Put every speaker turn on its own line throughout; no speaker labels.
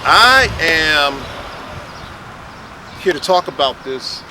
I am here to talk about this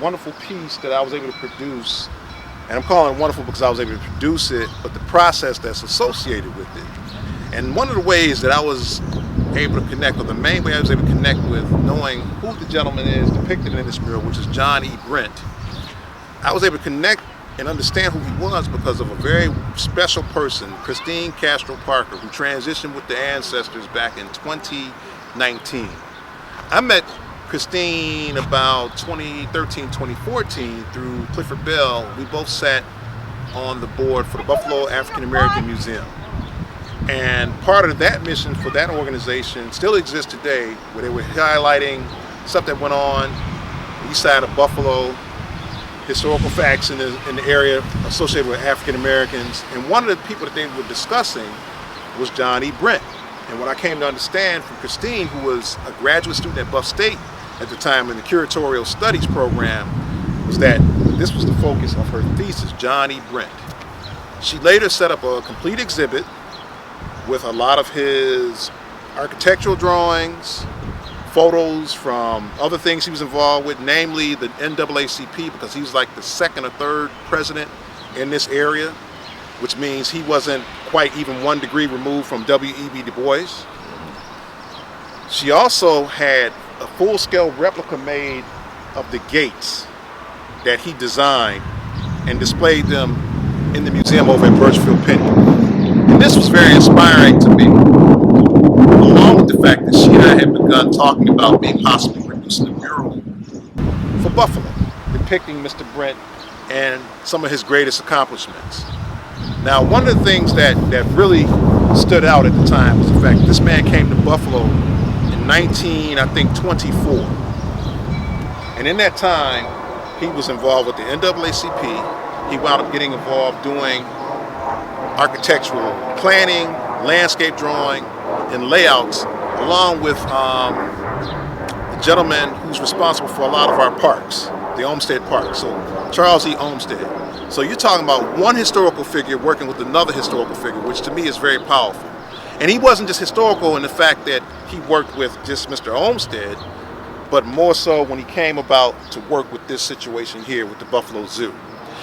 wonderful piece that I was able to produce. And I'm calling it wonderful because I was able to produce it, but the process that's associated with it. And one of the ways that I was able to connect, or the main way I was able to connect with knowing who the gentleman is depicted in this mural, which is John E. Brent, I was able to connect and understand who he was because of a very special person, Christine Castro Parker, who transitioned with the ancestors back in 2019. I met Christine about 2013, 2014 through Clifford Bell. We both sat on the board for the Buffalo African American Museum. And part of that mission for that organization still exists today, where they were highlighting stuff that went on east side of Buffalo, historical facts in the area associated with African Americans. And one of the people that they were discussing was John E. Brent. And what I came to understand from Christine, who was a graduate student at Buff State at the time in the curatorial studies program, was that this was the focus of her thesis, John E. Brent. She later set up a complete exhibit with a lot of his architectural drawings, photos from other things he was involved with, namely the NAACP, because he was like the second or third president in this area, which means he wasn't quite even 1 degree removed from W.E.B. Du Bois. She also had a full-scale replica made of the gates that he designed and displayed them in the museum over at Birchfield Penny. And this was very inspiring to me, along with the fact that she and I had begun talking about maybe possibly producing a mural for Buffalo, depicting Mr. Brent and some of his greatest accomplishments. Now, one of the things that really stood out at the time was the fact that this man came to Buffalo in 1924. And in that time, he was involved with the NAACP. He wound up getting involved doing architectural planning, landscape drawing, and layouts, along with the gentleman who's responsible for a lot of our parks, the Olmsted Park, so Charles E. Olmsted. So you're talking about one historical figure working with another historical figure, which to me is very powerful. And he wasn't just historical in the fact that he worked with just Mr. Olmsted, but more so when he came about to work with this situation here with the Buffalo Zoo.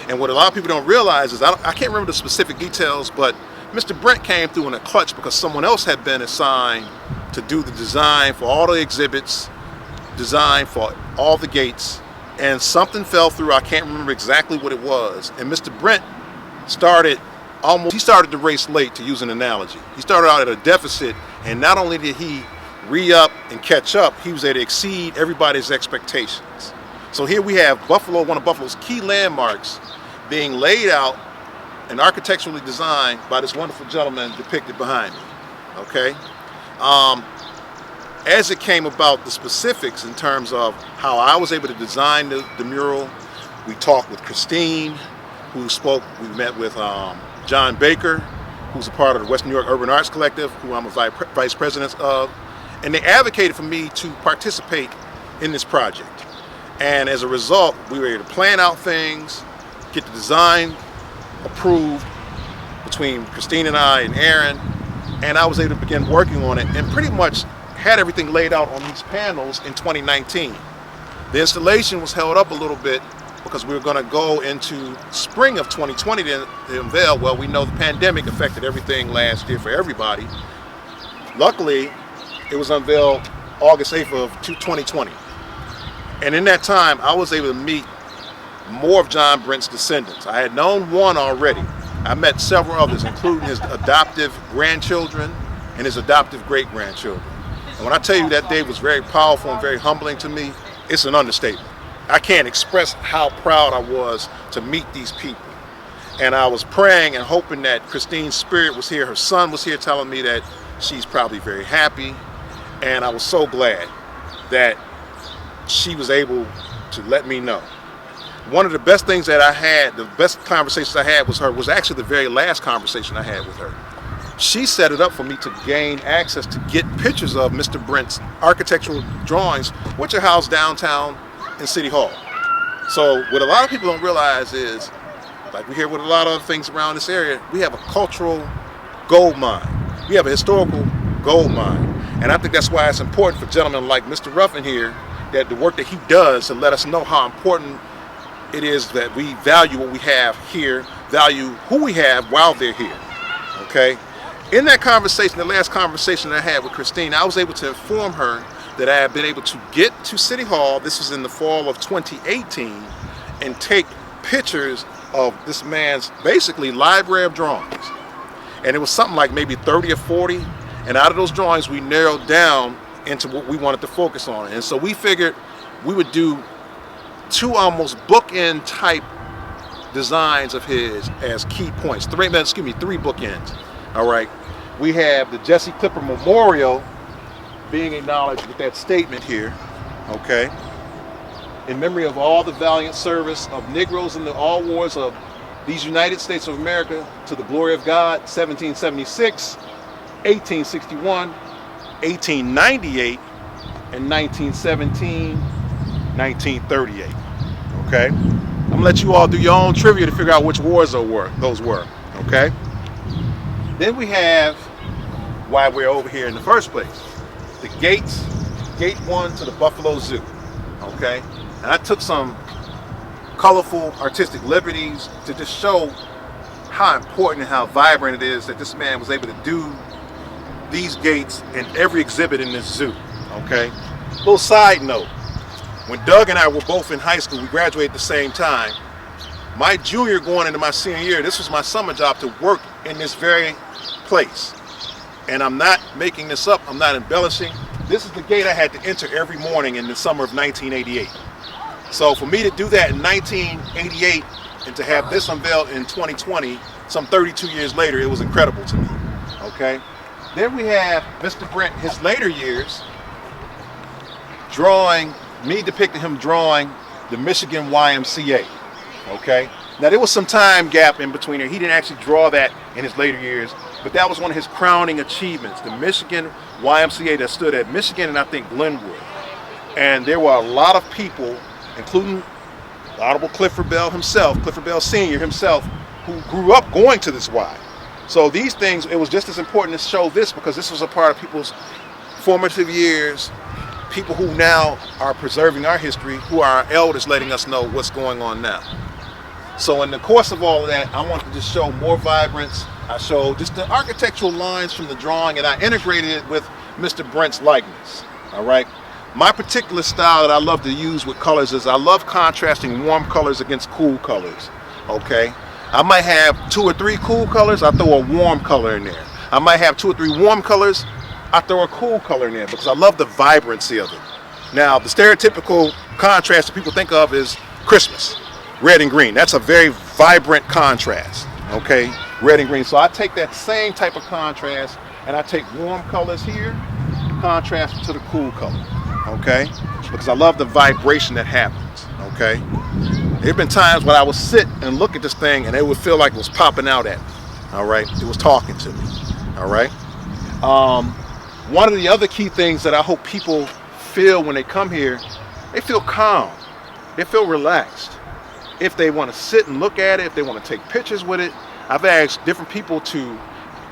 And what a lot of people don't realize is, I can't remember the specific details, but Mr. Brent came through in a clutch because someone else had been assigned to do the design for all the exhibits, design for all the gates, and something fell through. I can't remember exactly what it was. And Mr. Brent started the race late, to use an analogy. He started out at a deficit, and not only did he re-up and catch up, he was able to exceed everybody's expectations. So here we have Buffalo, one of Buffalo's key landmarks, being laid out and architecturally designed by this wonderful gentleman depicted behind me. Okay? As it came about, the specifics in terms of how I was able to design the mural, we talked with Christine, who spoke. We met with John Baker, who's a part of the West New York Urban Arts Collective, who I'm a vice president of, and they advocated for me to participate in this project. And as a result, we were able to plan out things, get the design approved between Christine and I and Aaron, and I was able to begin working on it and pretty much had everything laid out on these panels in 2019. The installation was held up a little bit because we were going to go into spring of 2020 to unveil. Well, we know the pandemic affected everything last year for everybody. Luckily, it was unveiled August 8th of 2020. And in that time, I was able to meet more of John Brent's descendants. I had known one already. I met several others, including his adoptive grandchildren and his adoptive great-grandchildren. And when I tell you that day was very powerful and very humbling to me, it's an understatement. I can't express how proud I was to meet these people. And I was praying and hoping that Christine's spirit was here. Her son was here telling me that she's probably very happy. And I was so glad that she was able to let me know. One of the best things that I had, the best conversations I had with her, was actually the very last conversation I had with her. She set it up for me to gain access to get pictures of Mr. Brent's architectural drawings, which are housed downtown in City Hall. So what a lot of people don't realize is, like we hear with a lot of other things around this area, we have a cultural gold mine. We have a historical gold mine. And I think that's why it's important for gentlemen like Mr. Ruffin here, that the work that he does to let us know how important it is that we value what we have here, value who we have while they're here, okay? In that conversation, the last conversation that I had with Christine, I was able to inform her that I had been able to get to City Hall, this was in the fall of 2018, and take pictures of this man's basically library of drawings. And it was something like maybe 30 or 40, and out of those drawings we narrowed down into what we wanted to focus on. And so we figured we would do two almost bookend type designs of his as key points. Three bookends. All right. We have the Jesse Clipper Memorial being acknowledged with that statement here, okay? In memory of all the valiant service of Negroes in the all wars of these United States of America to the glory of God, 1776, 1861, 1898, and 1917, 1938, okay? I'm gonna let you all do your own trivia to figure out which wars those were, okay? Then we have why we're over here in the first place. The gates, gate 1 to the Buffalo Zoo, okay? And I took some colorful artistic liberties to just show how important and how vibrant it is that this man was able to do these gates in every exhibit in this zoo, okay? Little side note, when Doug and I were both in high school, we graduated at the same time. My junior going into my senior year, this was my summer job to work in this very place. And I'm not making this up, I'm not embellishing. This is the gate I had to enter every morning in the summer of 1988. So for me to do that in 1988 and to have this unveiled in 2020, some 32 years later, it was incredible to me, okay? Then we have Mr. Brent, his later years, depicting him drawing the Michigan YMCA, okay? Now there was some time gap in between there. He didn't actually draw that in his later years, but that was one of his crowning achievements, the Michigan YMCA that stood at Michigan and I think Glenwood. And there were a lot of people, including the Honorable Clifford Bell himself, Clifford Bell Sr. himself, who grew up going to this Y. So these things, it was just as important to show this because this was a part of people's formative years, people who now are preserving our history, who are our elders letting us know what's going on now. So in the course of all of that, I wanted to just show more vibrance. I showed just the architectural lines from the drawing and I integrated it with Mr. Brent's likeness, all right? My particular style that I love to use with colors is I love contrasting warm colors against cool colors, okay? I might have 2 or 3 cool colors, I throw a warm color in there. I might have 2 or 3 warm colors, I throw a cool color in there because I love the vibrancy of it. Now, the stereotypical contrast that people think of is Christmas, red and green. That's a very vibrant contrast, okay? Red and green. So I take that same type of contrast and I take warm colors here, contrast to the cool color, okay? Because I love the vibration that happens, okay? There have been times when I would sit and look at this thing and it would feel like it was popping out at me, all right? It was talking to me, all right? One of the other key things that I hope people feel when they come here, they feel calm, they feel relaxed. If they want to sit and look at it, if they want to take pictures with it, I've asked different people to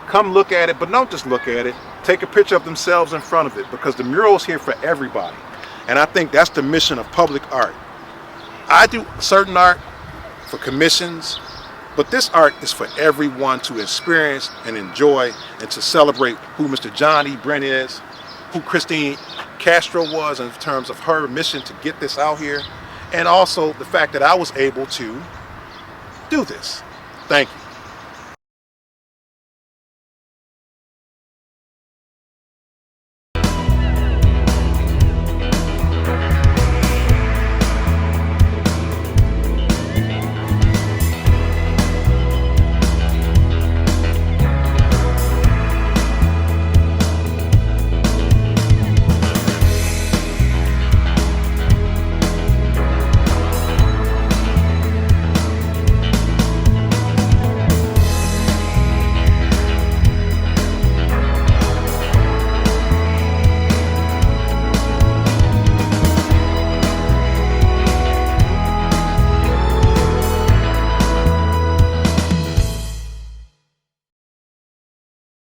come look at it, but don't just look at it, take a picture of themselves in front of it because the mural is here for everybody. And I think that's the mission of public art. I do certain art for commissions, but this art is for everyone to experience and enjoy and to celebrate who Mr. John E. Brent is, who Christine Castro was in terms of her mission to get this out here, and also the fact that I was able to do this. Thank you.